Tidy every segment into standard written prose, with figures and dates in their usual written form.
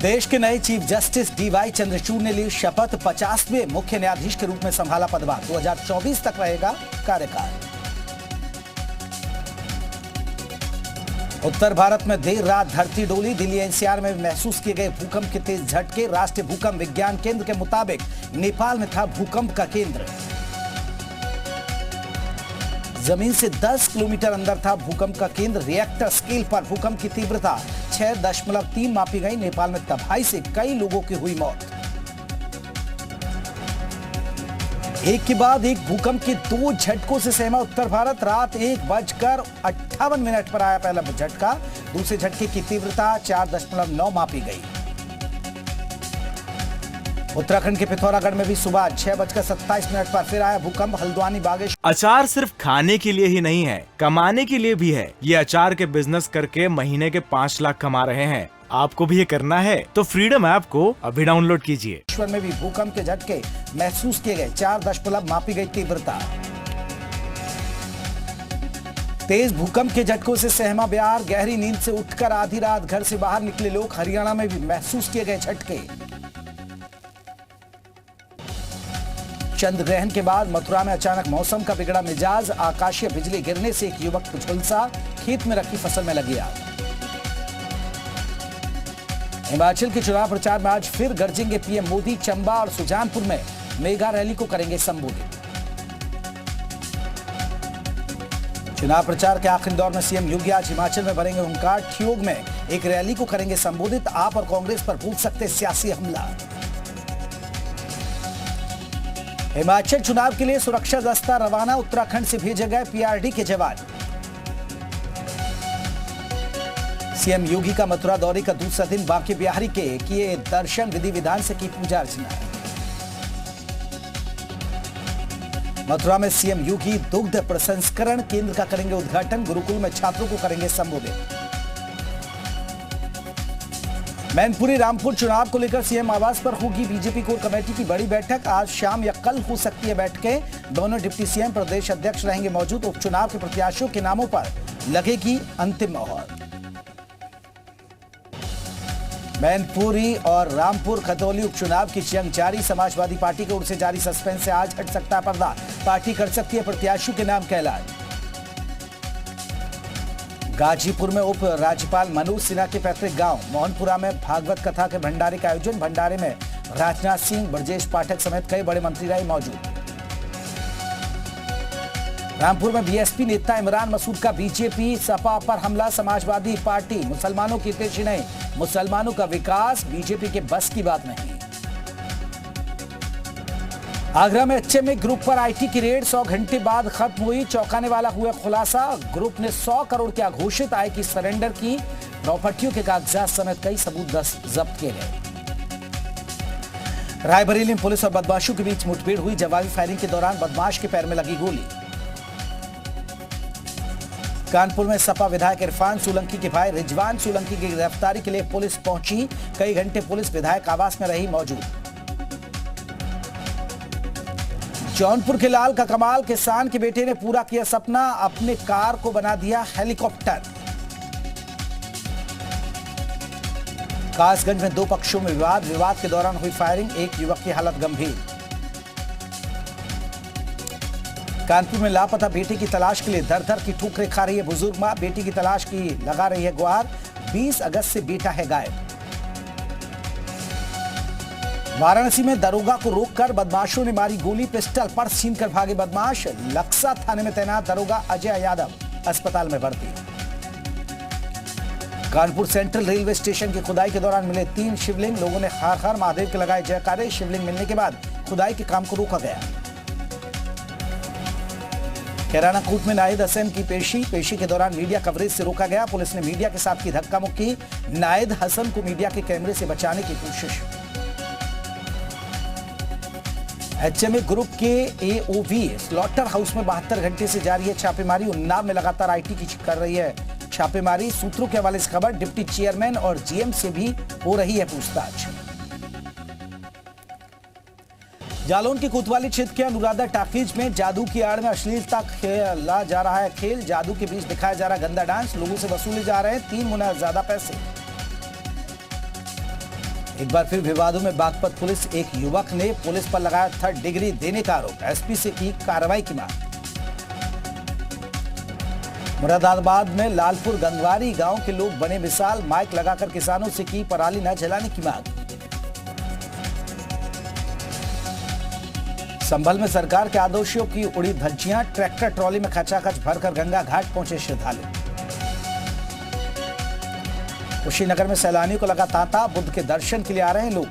देश के नए चीफ जस्टिस डीवाई चंद्रचूड़ ने ली शपथ। 50वें मुख्य न्यायाधीश के रूप में संभाला पदभार। 2024 तक रहेगा कार्यकाल। उत्तर भारत में देर रात धरती डोली। दिल्ली एनसीआर में महसूस किए गए भूकंप के तेज झटके। राष्ट्रीय भूकंप विज्ञान केंद्र के मुताबिक नेपाल में था भूकंप का केंद्र। जमीन से 10 किलोमीटर अंदर था भूकंप का केंद्र। रिएक्टर स्केल पर भूकंप की तीव्रता 6.3 मापी गई। नेपाल में तबाही से कई लोगों की हुई मौत। एक के बाद एक भूकंप के 2 झटकों से सहमा उत्तर भारत। रात 1:58 पर आया पहला झटका। दूसरे झटके की तीव्रता 4.9 मापी गई। उत्तराखंड के पिथौरागढ़ में भी सुबह 6:27 पर फिर आया भूकंप। हल्द्वानी बागेश्वर। अचार सिर्फ खाने के लिए ही नहीं है, कमाने के लिए भी है। ये अचार के बिजनेस करके महीने के 5 लाख कमा रहे हैं। आपको भी ये करना है तो फ्रीडम ऐप को अभी डाउनलोड कीजिए। बागेश्वर में भी भूकंप के झटके महसूस किए गए। 4 मापी गई तीव्रता। तेज भूकंप के झटकों से सहमा बिहार। गहरी नींद से उठकर आधी रात घर से बाहर निकले लोग। हरियाणा में भी महसूस किए गए झटके। चंद्र ग्रहण के बाद मथुरा में अचानक मौसम का बिगड़ा मिजाज। आकाशीय बिजली गिरने से एक युवक झुलसा। खेत में रखी फसल में लगी आग। हिमाचल के चुनाव प्रचार में आज फिर गरजेंगे पीएम मोदी। चंबा और सुजानपुर में मेगा रैली को करेंगे संबोधित। चुनाव प्रचार के आखिरी दौर में सीएम योगी आज हिमाचल में भरेंगे हुंकार। ठियोग में एक रैली को करेंगे संबोधित। आप और कांग्रेस पर भूल सकते सियासी हमला। हिमाचल चुनाव के लिए सुरक्षा दस्ता रवाना। उत्तराखंड से भेजे गए पीआरडी के जवान। सीएम योगी का मथुरा दौरे का दूसरा दिन। बांके बिहारी के किए दर्शन। विधि विधान से की पूजा अर्चना। मथुरा में सीएम योगी दुग्ध प्रसंस्करण केंद्र का करेंगे उद्घाटन। गुरुकुल में छात्रों को करेंगे संबोधित। मैनपुरी रामपुर चुनाव को लेकर सीएम आवास पर होगी बीजेपी कोर कमेटी की बड़ी बैठक। आज शाम या कल हो सकती है बैठकें। दोनों डिप्टी सीएम प्रदेश अध्यक्ष रहेंगे मौजूद। उपचुनाव के प्रत्याशियों के नामों पर लगेगी अंतिम मोहर। मैनपुरी और रामपुर खतौली उपचुनाव की जंग जारी। समाजवादी पार्टी की ओर से जारी सस्पेंस से आज हट सकता है पर्दा। पार्टी कर सकती है प्रत्याशियों के नाम का ऐलान। गाजीपुर में उप राज्यपाल मनोज सिन्हा के पैतृक गांव मोहनपुरा में भागवत कथा के भंडारे का आयोजन। भंडारे में राजनाथ सिंह, ब्रजेश पाठक समेत कई बड़े मंत्री रहे मौजूद। रामपुर में बीएसपी नेता इमरान मसूद का बीजेपी सपा पर हमला। समाजवादी पार्टी मुसलमानों की हितैषी नहीं, मुसलमानों का विकास बीजेपी के बस की बात नहीं। आगरा में एचएमए ग्रुप पर आईटी की रेड 100 घंटे बाद खत्म हुई। चौंकाने वाला हुआ खुलासा। ग्रुप ने 100 करोड़ की अघोषित आय की सरेंडर की। प्रॉपर्टियों के कागजात समेत कई सबूत जब्त किए गए। रायबरेली में पुलिस और बदमाशों के बीच मुठभेड़ हुई। जवाबी फायरिंग के दौरान बदमाश के पैर में लगी गोली। कानपुर में सपा विधायक इरफान सोलंकी के भाई रिजवान सोलंकी की गिरफ्तारी के लिए पुलिस पहुंची। कई घंटे पुलिस विधायक आवास में रही मौजूद। जौनपुर के लाल का कमाल। किसान के बेटे ने पूरा किया सपना। अपने कार को बना दिया हेलीकॉप्टर। कासगंज में 2 पक्षों में विवाद के दौरान हुई फायरिंग। एक युवक की हालत गंभीर। कानपुर में लापता बेटी की तलाश के लिए दर दर की ठोकरें खा रही है बुजुर्ग मां। बेटी की तलाश की लगा रही है गुहार। 20 अगस्त से बेटा है गायब। वाराणसी में दरोगा को रोककर बदमाशों ने मारी गोली। पिस्टल पर्स छीनकर भागे बदमाश। लक्सा थाने में तैनात दरोगा अजय यादव अस्पताल में भर्ती। कानपुर सेंट्रल रेलवे स्टेशन की खुदाई के दौरान मिले 3 शिवलिंग। लोगों ने हर हर महादेव के लगाए जयकारे। शिवलिंग मिलने के बाद खुदाई के काम को रोका गया। कैराना कोर्ट में नायद हसन की पेशी के दौरान मीडिया कवरेज से रोका गया। पुलिस ने मीडिया के साथ की धक्का मुक्की। नायद हसन को मीडिया के कैमरे से बचाने की कोशिश। एचएमए ग्रुप के एओवी स्लॉटर हाउस में 72 घंटे से जारी है छापेमारी। उन्नाव में लगातार आईटी की कर रही है छापेमारी। सूत्रों के हवाले से खबर। डिप्टी चेयरमैन और जीएम से भी हो रही है पूछताछ। जालौन के कोतवाली क्षेत्र के अनुराधा टाकीज में जादू की आड़ में अश्लीलता खेला जा रहा है खेल। जादू के बीच दिखाया जा रहा है गंदा डांस। लोगों से वसूले जा रहे हैं 3 गुना ज्यादा पैसे। एक बार फिर विवादों में बागपत पुलिस, एक युवक ने पुलिस पर लगाया 3rd डिग्री देने का आरोप, एसपी से की कार्रवाई की मांग। मुरादाबाद में लालपुर गंगवारी गांव के लोग बने मिसाल, माइक लगाकर किसानों से की पराली न जलाने की मांग। संभल में सरकार के आदेशों की उड़ी धज्जियां, ट्रैक्टर ट्रॉली में खचाखच भरकर गंगा घाट पहुंचे श्रद्धालु। कुशीनगर में सैलानियों को लगा तांता, बुद्ध के दर्शन के लिए आ रहे हैं लोग।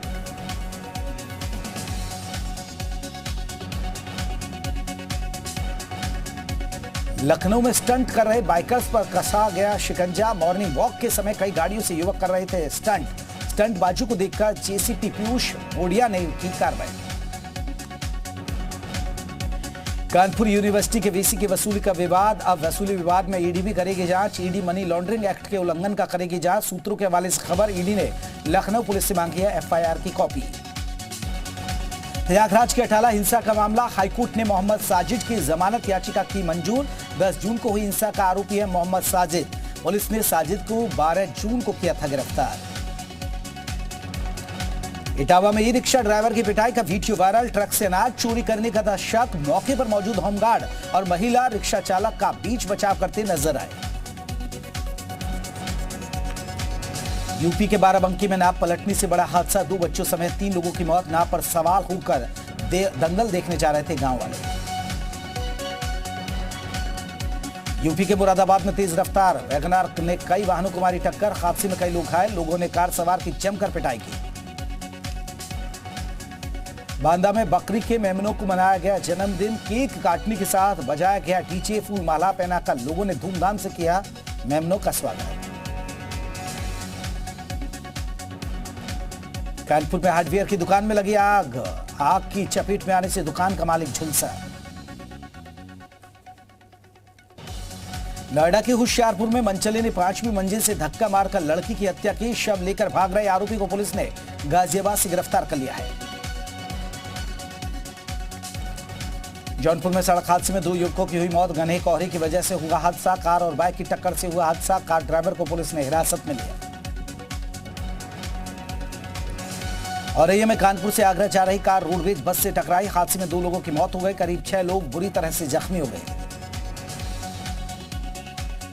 लखनऊ में स्टंट कर रहे बाइकर्स पर कसा गया शिकंजा, मॉर्निंग वॉक के समय कई गाड़ियों से युवक कर रहे थे स्टंट बाजू को देखकर जेसीपी पीयूष ओडिया ने की कार्रवाई। कानपुर यूनिवर्सिटी के वीसी की वसूली का विवाद, अब वसूली विवाद में ईडी भी करेगी जांच। ईडी मनी लॉन्ड्रिंग एक्ट के उल्लंघन का करेगी जांच। सूत्रों के हवाले से खबर, ईडी ने लखनऊ पुलिस से मांगी है एफआईआर की कॉपी। प्रयागराज के अटाला हिंसा का मामला, हाईकोर्ट ने मोहम्मद साजिद की जमानत याचिका की मंजूर। 10 जून को हुई हिंसा का आरोपी है मोहम्मद साजिद। पुलिस ने साजिद को 12 जून को किया था गिरफ्तार। इटावा में ई रिक्शा ड्राइवर की पिटाई का वीडियो वायरल, ट्रक से अनाज चोरी करने का था शक। मौके पर मौजूद होमगार्ड और महिला रिक्शा चालक का बीच बचाव करते नजर आए। यूपी के बाराबंकी में नाव पलटने से बड़ा हादसा, 2 बच्चों समेत 3 लोगों की मौत। नाव पर सवार होकर दंगल देखने जा रहे थे गांव वाले। यूपी के मुरादाबाद में तेज रफ्तार वैगनार ने कई वाहनों को मारी टक्कर, हादसे में कई लोग घायल। लोगों ने कार सवार की जमकर पिटाई की। बांदा में बकरी के मेमनों को मनाया गया जन्मदिन, केक काटने के साथ बजाया गया डीजे, फूल माला पहनाकर लोगों ने धूमधाम से किया मेमनों का स्वागत। कानपुर में हार्डवेयर की दुकान में लगी आग, आग की चपेट में आने से दुकान का मालिक झुलसा। नोएडा के होशियारपुर में मनचले ने 5वीं मंजिल से धक्का मारकर लड़की की हत्या की। शव लेकर भाग रहे आरोपी को पुलिस ने गाजियाबाद से गिरफ्तार कर लिया है। जौनपुर में सड़क हादसे में 2 युवकों की हुई मौत, घने कोहरे की वजह से हुआ हादसा। कार और बाइक की टक्कर से हुआ हादसा, कार ड्राइवर को पुलिस ने हिरासत में लिया। औरैया में कानपुर से आगरा जा रही कार रोडवेज बस से टकराई, हादसे में 2 लोगों की मौत हो गई, करीब 6 लोग बुरी तरह से जख्मी हो गए।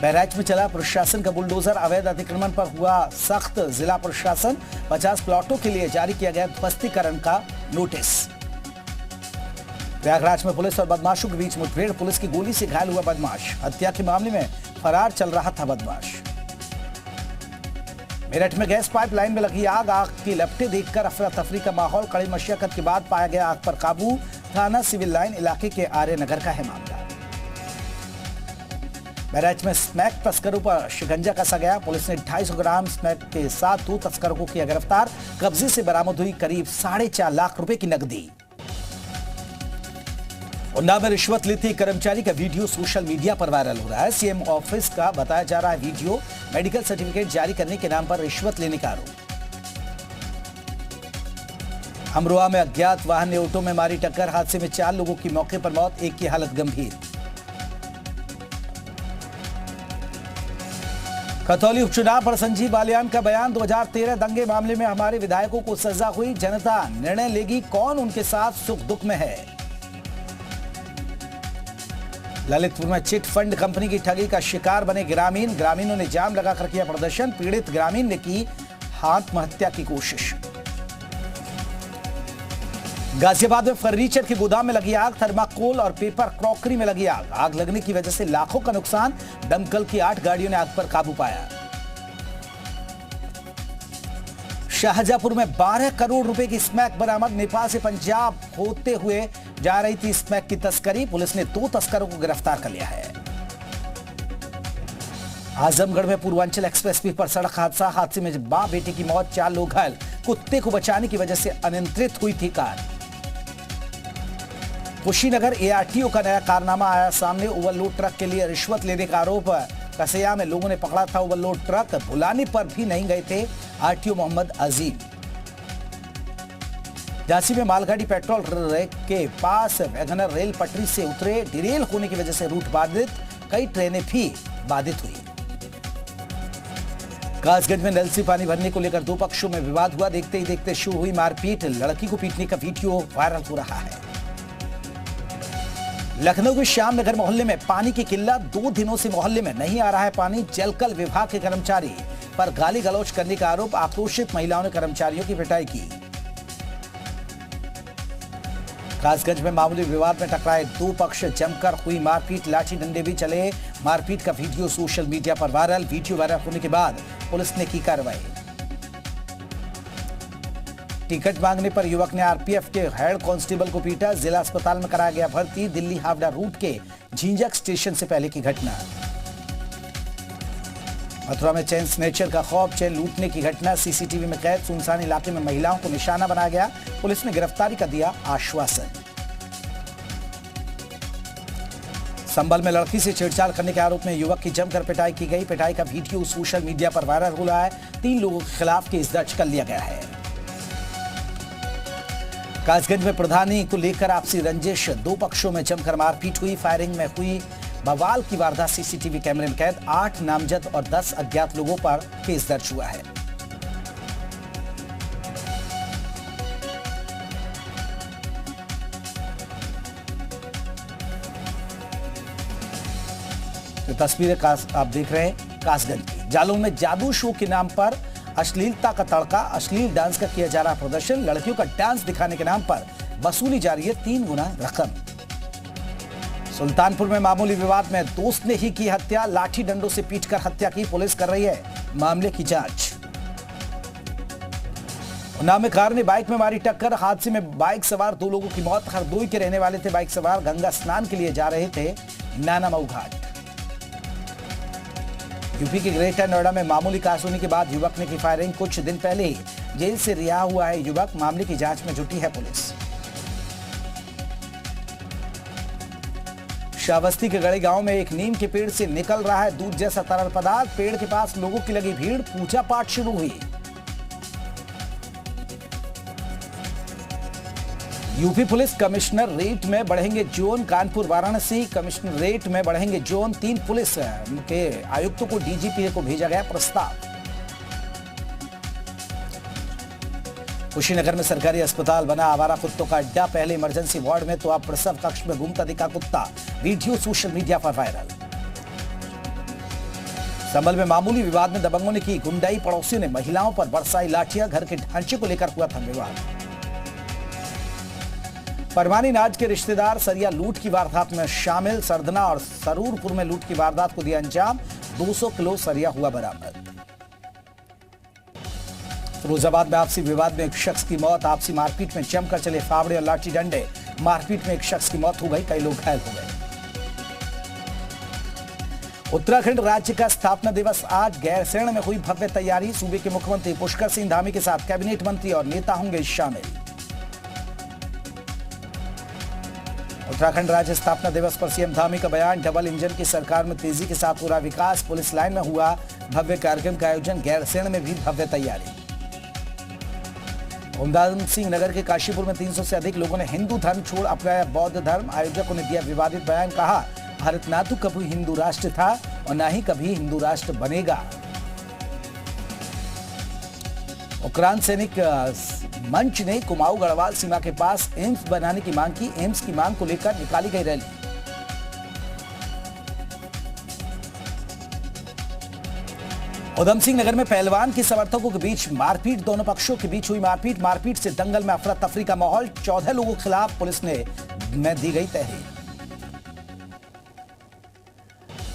बहराइच में चला प्रशासन का बुलडोजर, अवैध अतिक्रमण पर हुआ सख्त। जिला प्रशासन 50 प्लॉटों के लिए जारी किया गया ध्वस्तीकरण का नोटिस। प्रयागराज में पुलिस और बदमाशों के बीच मुठभेड़, पुलिस की गोली से घायल हुआ बदमाश। हत्या के मामले में फरार चल रहा था बदमाश। मेरठ में गैस पाइपलाइन में लगी आग, आग की लपटें देखकर अफरा तफरी का माहौल। कड़ी मशक्कत के बाद पाया गया आग पर काबू। थाना सिविल लाइन इलाके के आर्य नगर का है मामला। बहराइच में स्मैक तस्करों पर शिकंजा कसा गया, पुलिस ने 250 ग्राम स्मैक के साथ 2 तस्करों को किया गिरफ्तार। कब्जे से बरामद हुई करीब 4.5 लाख रुपए की नकदी। उन्नाव में रिश्वत लेते कर्मचारी का वीडियो सोशल मीडिया पर वायरल हो रहा है। सीएम ऑफिस का बताया जा रहा है वीडियो, मेडिकल सर्टिफिकेट जारी करने के नाम पर रिश्वत लेने का आरोप। अमरोहा में अज्ञात वाहन ने ऑटो में मारी टक्कर, हादसे में 4 लोगों की मौके पर मौत, एक की हालत गंभीर। खतौली उपचुनाव पर संजीव बालियान का बयान, 2013 दंगे मामले में हमारे विधायकों को सजा हुई, जनता निर्णय लेगी कौन उनके साथ सुख दुख में है। ललितपुर में चिट फंड कंपनी की ठगी का शिकार बने ग्रामीणों ने जाम लगाकर किया प्रदर्शन, पीड़ित ग्रामीण ने की आत्महत्या की कोशिश। गाजियाबाद में फर्नीचर के गोदाम में लगी आग, थर्माकोल और पेपर क्रॉकरी में लगी आग। आग लगने की वजह से लाखों का नुकसान, दमकल की 8 गाड़ियों ने आग पर काबू पाया। शाहजहांपुर में 12 करोड़ रुपए की स्मैक बरामद, नेपाल से पंजाब होते हुए जा रही थी स्मैक की तस्करी, पुलिस ने 2 तस्करों को गिरफ्तार कर लिया है। आजमगढ़ में पूर्वांचल एक्सप्रेसवे पर सड़क हादसा, हादसे में मां बेटे की मौत, 4 लोग घायल। कुत्ते को बचाने की वजह से अनियंत्रित हुई थी कार। कुशीनगर एआरटीओ का नया कारनामा आया सामने, ओवरलोड ट्रक के लिए रिश्वत लेने का आरोप। कसैया में लोगों ने पकड़ा था ओवरलोड ट्रक, बुलाने पर भी नहीं गए थे आरटीओ मोहम्मद अजीम। झांसी में मालगाड़ी पेट्रोल रैक के पास वैगनर रेल पटरी से उतरे, डिरेल होने की वजह से रूट बाधित, कई ट्रेनें भी बाधित हुई। कासगंज में नल से पानी भरने को लेकर दो पक्षों में विवाद हुआ। देखते ही देखते शुरू हुई मारपीट। लड़की को पीटने का वीडियो वायरल हो रहा है। लखनऊ के श्याम नगर मोहल्ले में पानी की किल्लत। 2 दिनों से मोहल्ले में नहीं आ रहा है पानी। जलकल विभाग के कर्मचारी पर गाली गलौज करने का आरोप। आक्रोशित महिलाओं ने कर्मचारियों की पिटाई की। कासगंज में मामूली विवाद में टकराए दो पक्ष। जमकर हुई मारपीट। लाठी डंडे भी चले। मारपीट का वीडियो सोशल मीडिया पर वायरल। वीडियो वायरल होने के बाद पुलिस ने की कार्रवाई। टिकट मांगने पर युवक ने आरपीएफ के हेड कांस्टेबल को पीटा। जिला अस्पताल में कराया गया भर्ती। दिल्ली हावड़ा रूट के झिंझक स्टेशन से पहले की घटना। मथुरा में चेन स्नेचर का खौफ। चेन लूटने की घटना सीसीटीवी में कैद। सुनसान इलाके में महिलाओं को निशाना बनाया गया। पुलिस ने गिरफ्तारी का दिया आश्वासन। संभल में लड़की से छेड़छाड़ करने के आरोप में युवक की जमकर पिटाई की गई। पिटाई का वीडियो सोशल मीडिया पर वायरल हो रहा है। 3 लोगों के खिलाफ केस दर्ज कर लिया गया है। कासगंज में प्रधानी को लेकर आपसी रंजिश। 2 पक्षों में जमकर मारपीट हुई। फायरिंग में हुई बवाल की वारदात सीसीटीवी कैमरे में कैद। 8 नामजद और 10 अज्ञात लोगों पर केस दर्ज हुआ है। तो तस्वीरें आप देख रहे हैं कासगंज की। जालौन में जादू शो के नाम पर अश्लीलता का तड़का। अश्लील डांस का किया जा रहा प्रदर्शन। लड़कियों का डांस दिखाने के नाम पर वसूली जा रही है 3 गुना रकम। सुल्तानपुर में मामूली विवाद में दोस्त ने ही की हत्या। लाठी डंडों से पीटकर हत्या की। पुलिस कर रही है मामले की जांच। उन्नाव में कार ने बाइक में मारी टक्कर। हादसे में बाइक सवार 2 लोगों की मौत। हरदोई के रहने वाले थे बाइक सवार। गंगा स्नान के लिए जा रहे थे नानामऊ घाट। यूपी के ग्रेटर नोएडा में मामूली कासूनी के बाद युवक ने की फायरिंग। कुछ दिन पहले ही जेल से रिहा हुआ है युवक। मामले की जांच में जुटी है पुलिस। श्रावस्ती के गड़े गांव में एक नीम के पेड़ से निकल रहा है दूध जैसा तरल पदार्थ। पेड़ के पास लोगों की लगी भीड़। पूजा पाठ शुरू हुई। यूपी पुलिस कमिश्नरेट में बढ़ेंगे जोन। कानपुर वाराणसी कमिश्नरेट में बढ़ेंगे जोन। 3 पुलिस के आयुक्तों को डीजीपी को भेजा गया प्रस्ताव। कुशीनगर में सरकारी अस्पताल बना आवारा कुत्तों का अड्डा। पहले इमरजेंसी वार्ड में तो अब प्रसव कक्ष में घूमता दिखा कुत्ता। वीडियो सोशल मीडिया पर वायरल। संभल में मामूली विवाद में दबंगों ने की गुंडाई। पड़ोसियों ने महिलाओं पर बरसाई लाठियां। घर के ढांचे को लेकर हुआ था विवाद। परवानी नाज के रिश्तेदार सरिया लूट की वारदात में शामिल। सरदना और सरूरपुर में लूट की वारदात को दिया अंजाम। 200 किलो सरिया हुआ बरामद। फिरोजाबाद में आपसी विवाद में एक शख्स की मौत। आपसी मारपीट में जमकर चले फावड़े और लाठी डंडे। मारपीट में एक शख्स की मौत हो गई। कई लोग घायल हो गए। उत्तराखंड राज्य का स्थापना दिवस आज। गैरसैंण में हुई भव्य तैयारी। सूबे के मुख्यमंत्री पुष्कर सिंह धामी के साथ कैबिनेट मंत्री और नेता होंगे शामिल। उत्तराखंड राज्य स्थापना दिवस पर सीएम धामी का बयान। डबल इंजन की सरकार में तेजी के साथ हो रहा विकास। पुलिस लाइन में हुआ भव्य कार्यक्रम का आयोजन। गैरसैंण में भी भव्य तैयारी। उधम सिंह नगर के काशीपुर में 300 से अधिक लोगों ने हिंदू धर्म छोड़ अपनाया बौद्ध धर्म। आयोजकों ने दिया विवादित बयान। कहा भारत ना तो कभी हिंदू राष्ट्र था और ना ही कभी हिंदू राष्ट्र बनेगा। उक्रांद सैनिक मंच ने कुमाऊं गढ़वाल सीमा के पास एम्स बनाने की मांग की। एम्स की मांग को लेकर निकाली गई रैली। उधम सिंह नगर में पहलवान के समर्थकों के बीच मारपीट। दोनों पक्षों के बीच हुई मारपीट। मारपीट से दंगल में अफरा तफरी का माहौल। 14 लोगों के खिलाफ पुलिस ने दी गई तहरीर।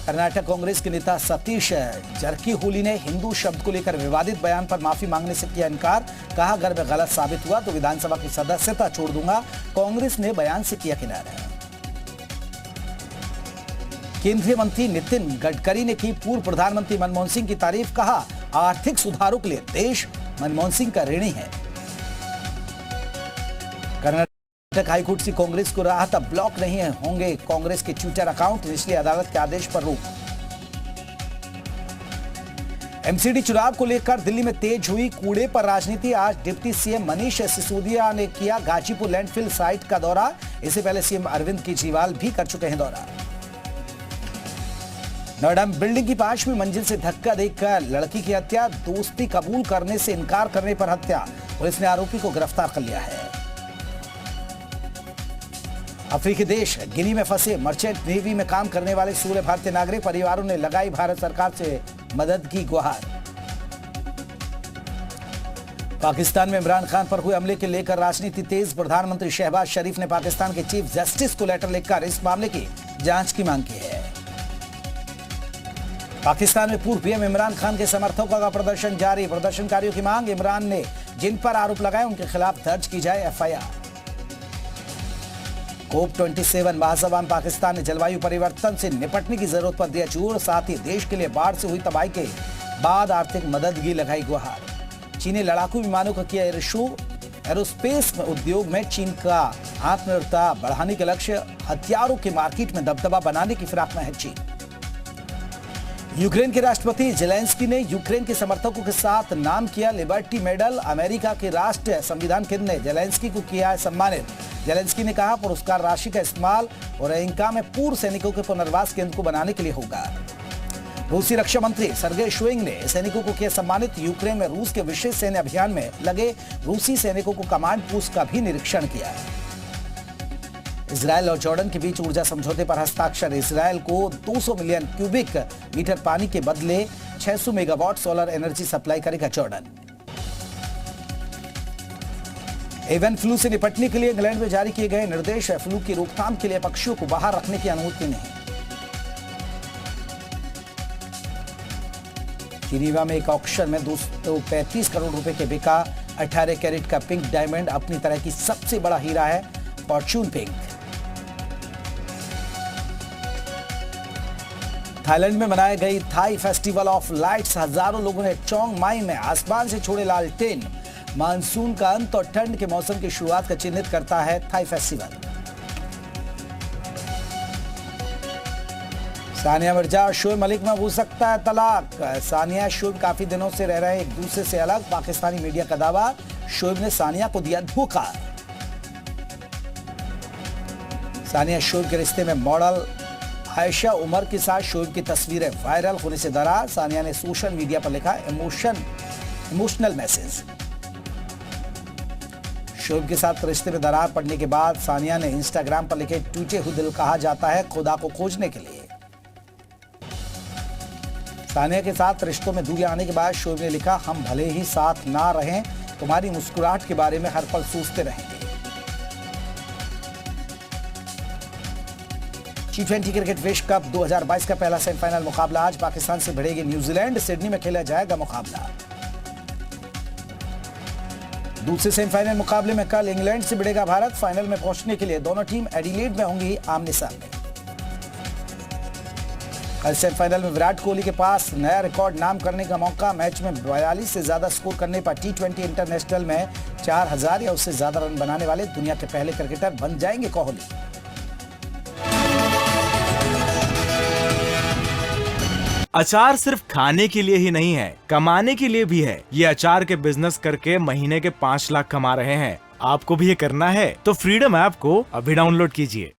कर्नाटक कांग्रेस के नेता सतीश जरकीहोली ने हिंदू शब्द को लेकर विवादित बयान पर माफी मांगने से किया इनकार। कहा अगर मैं गलत साबित हुआ तो विधानसभा की सदस्यता छोड़ दूंगा। कांग्रेस ने बयान से किया किनारा। केंद्रीय मंत्री नितिन गडकरी ने की पूर्व प्रधानमंत्री मनमोहन सिंह की तारीफ। कहा आर्थिक सुधारों के लिए देश मनमोहन सिंह का ऋणी है। कर्नाटक हाईकोर्ट से कांग्रेस को राहत। अब ब्लॉक नहीं होंगे कांग्रेस के ट्विटर अकाउंट। निचली अदालत के आदेश पर रोक। एमसीडी चुनाव को लेकर दिल्ली में तेज हुई कूड़े पर राजनीति। आज डिप्टी सीएम मनीष सिसोदिया ने किया गाजीपुर लैंडफिल साइट का दौरा। इससे पहले सीएम अरविंद केजरीवाल भी कर चुके हैं दौरा। नोएडा में बिल्डिंग की 5वीं मंजिल से धक्का देकर लड़की की हत्या, दोस्ती कबूल करने से इनकार करने पर हत्या। पुलिस ने आरोपी को गिरफ्तार कर लिया है। अफ्रीकी देश गिनी में फंसे मर्चेंट नेवी में काम करने वाले 16 भारतीय नागरिक परिवारों ने लगाई भारत सरकार से मदद की गुहार। पाकिस्तान में इमरान खान पर हुए हमले के लेकर राजनीति तेज। प्रधानमंत्री शहबाज शरीफ ने पाकिस्तान के चीफ जस्टिस को लेटर लिखकर इस मामले की जांच की मांग की है। पाकिस्तान में पूर्व पीएम इमरान खान के समर्थकों का प्रदर्शन जारी। प्रदर्शनकारियों की मांग, इमरान ने जिन पर आरोप लगाए उनके खिलाफ दर्ज की जाए एफआईआर। COP27 महासभा में पाकिस्तान ने जलवायु परिवर्तन से निपटने की जरूरत पर दिया जोर। साथ ही देश के लिए बाढ़ से हुई तबाही के बाद आर्थिक मदद की लगाई गुहार। चीन ने लड़ाकू विमानों का किया एयर शो। एरोस्पेस उद्योग में चीन का आत्मनिर्भरता बढ़ाने के लक्ष्य, हथियारों के मार्केट में दबदबा बनाने की फिराक में है चीन। यूक्रेन के राष्ट्रपति जेलेंस्की ने यूक्रेन के समर्थकों के साथ नाम किया लिबर्टी मेडल। अमेरिका के राष्ट्रीय संविधान केंद्र ने जेलेंस्की को किया है सम्मानित। जेलेंस्की ने कहा, पुरस्कार राशि का इस्तेमाल ओरेनिका में पूर्व सैनिकों के पुनर्वास केंद्र को बनाने के लिए होगा। रूसी रक्षा मंत्री सर्गेई शोइगु ने सैनिकों को किया सम्मानित। यूक्रेन में रूस के विशेष सैन्य अभियान में लगे रूसी सैनिकों को कमांड पोस्ट का भी निरीक्षण किया। इजरायल और जॉर्डन के बीच ऊर्जा समझौते पर हस्ताक्षर। इजरायल को 200 मिलियन क्यूबिक मीटर पानी के बदले 600 मेगावाट सोलर एनर्जी सप्लाई करेगा जॉर्डन। एवियन फ्लू से निपटने के लिए इंग्लैंड में जारी किए गए निर्देश। फ्लू की रोकथाम के लिए पक्षियों को बाहर रखने की अनुमति नहीं। जिनीवा में एक ऑक्शन में 235 करोड़ रुपए के बिका 18 कैरेट का पिंक डायमंड। अपनी तरह की सबसे बड़ा हीरा है फॉर्च्यून पिंक। थाईलैंड में मनाई गई थाई फेस्टिवल ऑफ लाइट्स। हजारों लोगों ने चोंग माई में आसमान से छोड़े लालटेन। मानसून का अंत और ठंड के मौसम की शुरुआत का चिन्हित करता है थाई फेस्टिवल। सानिया मिर्जा और शोएब मलिक में हो सकता है तलाक। सानिया शोएब काफी दिनों से रह रहे एक दूसरे से अलग। पाकिस्तानी मीडिया का दावा, शोएब ने सानिया को दिया धोखा। सानिया शोएब के रिश्ते में मॉडल आयशा उमर के साथ शोएब की तस्वीरें वायरल होने से दरार। सानिया ने सोशल मीडिया पर लिखा इमोशनल मैसेज। शोएब के साथ रिश्ते में दरार पड़ने के बाद सानिया ने इंस्टाग्राम पर लिखे, टूटे हुए दिल कहा जाता है खुदा को खोजने के लिए। सानिया के साथ रिश्तों में दूरी आने के बाद शोएब ने लिखा, हम भले ही साथ ना रहें, तुम्हारी मुस्कुराहट के बारे में हर पल सोचते रहेंगे। T20 क्रिकेट विश्व कप 2022 का पहला सेमीफाइनल मुकाबला आज पाकिस्तान से भिड़ेगी न्यूजीलैंड। सिडनी में खेला जाएगा मुकाबला। दूसरे सेमीफाइनल मुकाबले में कल इंग्लैंड से भिड़ेगा भारत। फाइनल में पहुंचने के लिए दोनों टीम एडिलेड में होंगी आमने सामने। कल सेमीफाइनल में विराट कोहली के पास नया रिकॉर्ड नाम करने का मौका। मैच में 42 से ज्यादा स्कोर करने पर T20 इंटरनेशनल में 4000 या उससे ज्यादा रन बनाने वाले दुनिया के पहले क्रिकेटर बन जाएंगे कोहली। अचार सिर्फ खाने के लिए ही नहीं है, कमाने के लिए भी है। ये अचार के बिजनेस करके महीने के 5 लाख कमा रहे हैं। आपको भी ये करना है तो फ्रीडम ऐप को अभी डाउनलोड कीजिए।